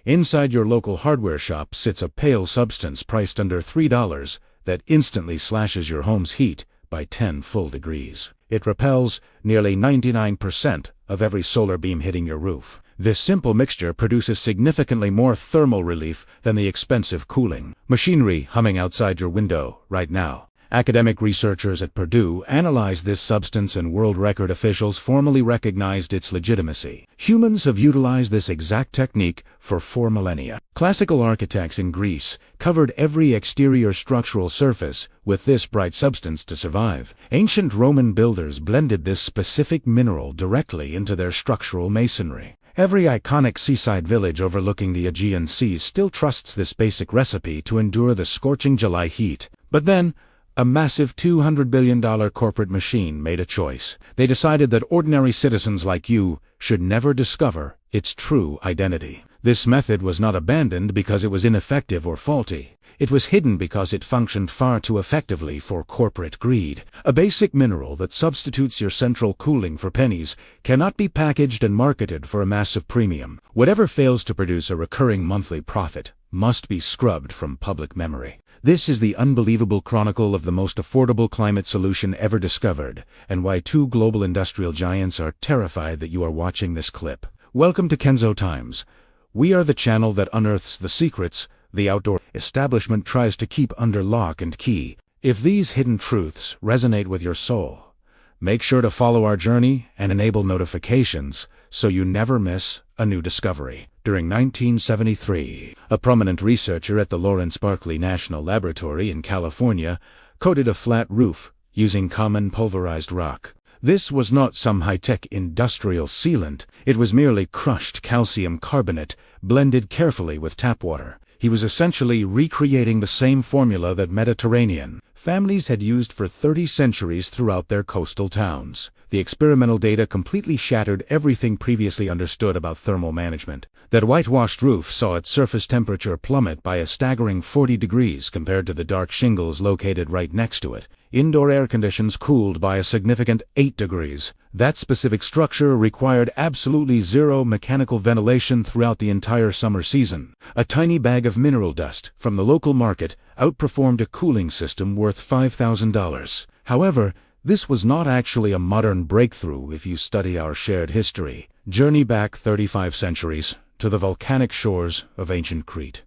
Inside your local hardware shop sits a pale substance priced under $3 that instantly slashes your home's heat by 10 full degrees. It repels nearly 99% of every solar beam hitting your roof. This simple mixture produces significantly more thermal relief than the expensive cooling machinery humming outside your window right now. Academic researchers at Purdue analyzed this substance, and world record officials formally recognized its legitimacy. Humans have utilized this exact technique for 4 millennia. Classical architects in Greece covered every exterior structural surface with this bright substance to survive. Ancient Roman builders blended this specific mineral directly into their structural masonry. Every iconic seaside village overlooking the Aegean Sea still trusts this basic recipe to endure the scorching July heat. But then, a massive $200 billion corporate machine made a choice. They decided that ordinary citizens like you should never discover its true identity. This method was not abandoned because it was ineffective or faulty. It was hidden because it functioned far too effectively for corporate greed. A basic mineral that substitutes your central cooling for pennies cannot be packaged and marketed for a massive premium. Whatever fails to produce a recurring monthly profit must be scrubbed from public memory. This is the unbelievable chronicle of the most affordable climate solution ever discovered, and why 2 global industrial giants are terrified that you are watching this clip. Welcome to Kenzo Times. We are the channel that unearths the secrets the outdoor establishment tries to keep under lock and key. If these hidden truths resonate with your soul, make sure to follow our journey and enable notifications so you never miss a new discovery. During 1973, a prominent researcher at the Lawrence Berkeley National Laboratory in California coated a flat roof using common pulverized rock. This was not some high-tech industrial sealant. It was merely crushed calcium carbonate blended carefully with tap water. He was essentially recreating the same formula that Mediterranean families had used for 30 centuries throughout their coastal towns. The experimental data completely shattered everything previously understood about thermal management. That whitewashed roof saw its surface temperature plummet by a staggering 40 degrees compared to the dark shingles located right next to it. Indoor air conditions cooled by a significant 8 degrees. That specific structure required absolutely zero mechanical ventilation throughout the entire summer season. A tiny bag of mineral dust from the local market outperformed a cooling system worth $5,000. However, this was not actually a modern breakthrough if you study our shared history. Journey back 35 centuries to the volcanic shores of ancient Crete.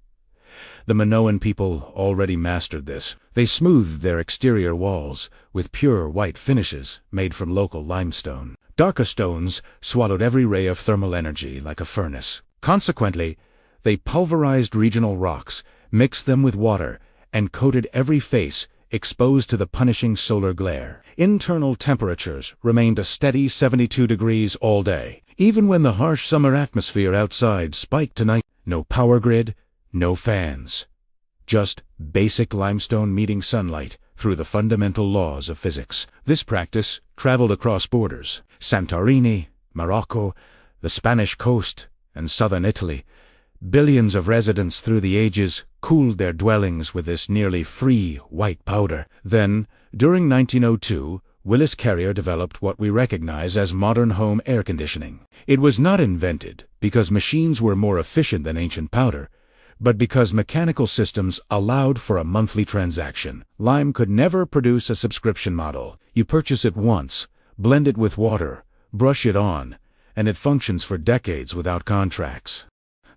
The Minoan people already mastered this. They smoothed their exterior walls with pure white finishes made from local limestone. Darker stones swallowed every ray of thermal energy like a furnace. Consequently, they pulverized regional rocks, mixed them with water, and coated every face exposed to the punishing solar glare. Internal temperatures remained a steady 72 degrees all day, even when the harsh summer atmosphere outside spiked to night. No power grid, no fans. Just basic limestone meeting sunlight through the fundamental laws of physics. This practice traveled across borders. Santorini, Morocco, the Spanish coast, and southern Italy. Billions of residents through the ages cooled their dwellings with this nearly free white powder. Then, during 1902, Willis Carrier developed what we recognize as modern home air conditioning. It was not invented because machines were more efficient than ancient powder, but because mechanical systems allowed for a monthly transaction. Lime could never produce a subscription model. You purchase it once, blend it with water, brush it on, and it functions for decades without contracts.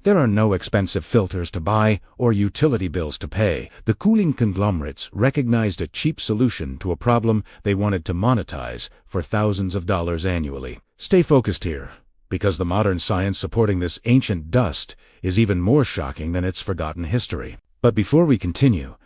There are no expensive filters to buy or utility bills to pay. The cooling conglomerates recognized a cheap solution to a problem they wanted to monetize for thousands of dollars annually. Stay focused here, because the modern science supporting this ancient dust is even more shocking than its forgotten history. But before we continue,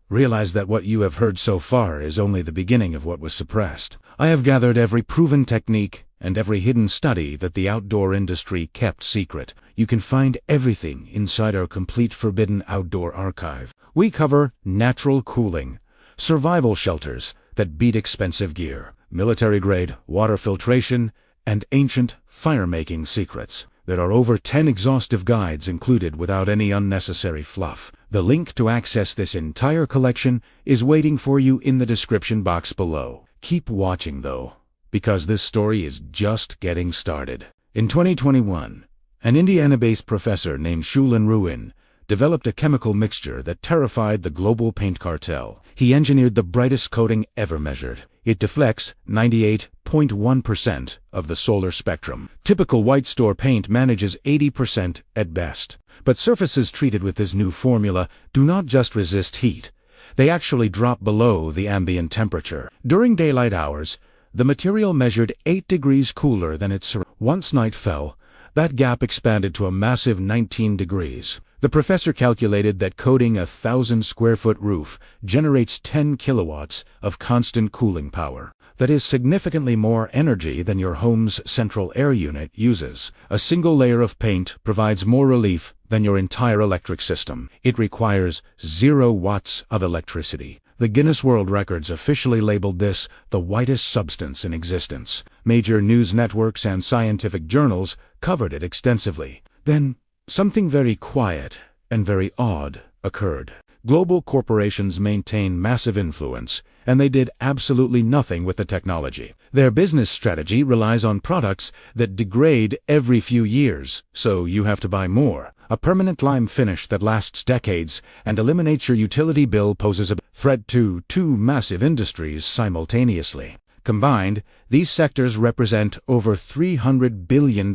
realize that what you have heard so far is only the beginning of what was suppressed. I have gathered every proven technique and every hidden study that the outdoor industry kept secret. You can find everything inside our complete forbidden outdoor archive. We cover natural cooling, survival shelters that beat expensive gear, military-grade water filtration, and ancient fire-making secrets. There are over 10 exhaustive guides included without any unnecessary fluff. The link to access this entire collection is waiting for you in the description box below. Keep watching though, because this story is just getting started. In 2021, An Indiana-based professor named Shulin Ruin developed a chemical mixture that terrified the global paint cartel. He engineered the brightest coating ever measured. It deflects 98.1% of the solar spectrum. Typical white store paint manages 80% at best. But surfaces treated with this new formula do not just resist heat. They actually drop below the ambient temperature. During daylight hours, the material measured 8 degrees cooler than its surroundings. Once night fell, that gap expanded to a massive 19 degrees. The professor calculated that coating a 1,000-square-foot roof generates 10 kilowatts of constant cooling power. That is significantly more energy than your home's central air unit uses. A single layer of paint provides more relief than your entire electric system. It requires 0 watts of electricity. The Guinness World Records officially labeled this the whitest substance in existence. Major news networks and scientific journals covered it extensively. Then, something very quiet and very odd occurred. Global corporations maintain massive influence, and they did absolutely nothing with the technology. Their business strategy relies on products that degrade every few years, so you have to buy more. A permanent lime finish that lasts decades and eliminates your utility bill poses a threat to two massive industries simultaneously. Combined, these sectors represent over $300 billion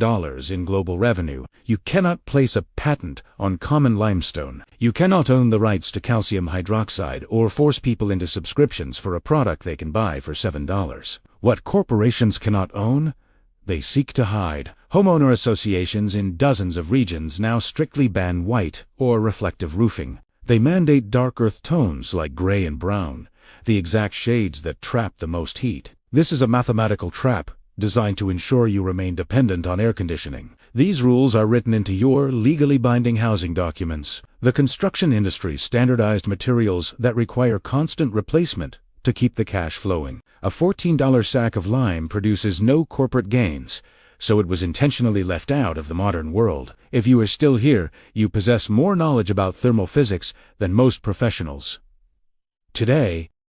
in global revenue. You cannot place a patent on common limestone. You cannot own the rights to calcium hydroxide or force people into subscriptions for a product they can buy for $7. What corporations cannot own, they seek to hide. Homeowner associations in dozens of regions now strictly ban white or reflective roofing. They mandate dark earth tones like gray and brown, the exact shades that trap the most heat. This is a mathematical trap designed to ensure you remain dependent on air conditioning. These rules are written into your legally binding housing documents. The construction industry standardized materials that require constant replacement to keep the cash flowing. A $14 sack of lime produces no corporate gains, so it was intentionally left out of the modern world. If you are still here, you possess more knowledge about thermal physics than most professionals. Today,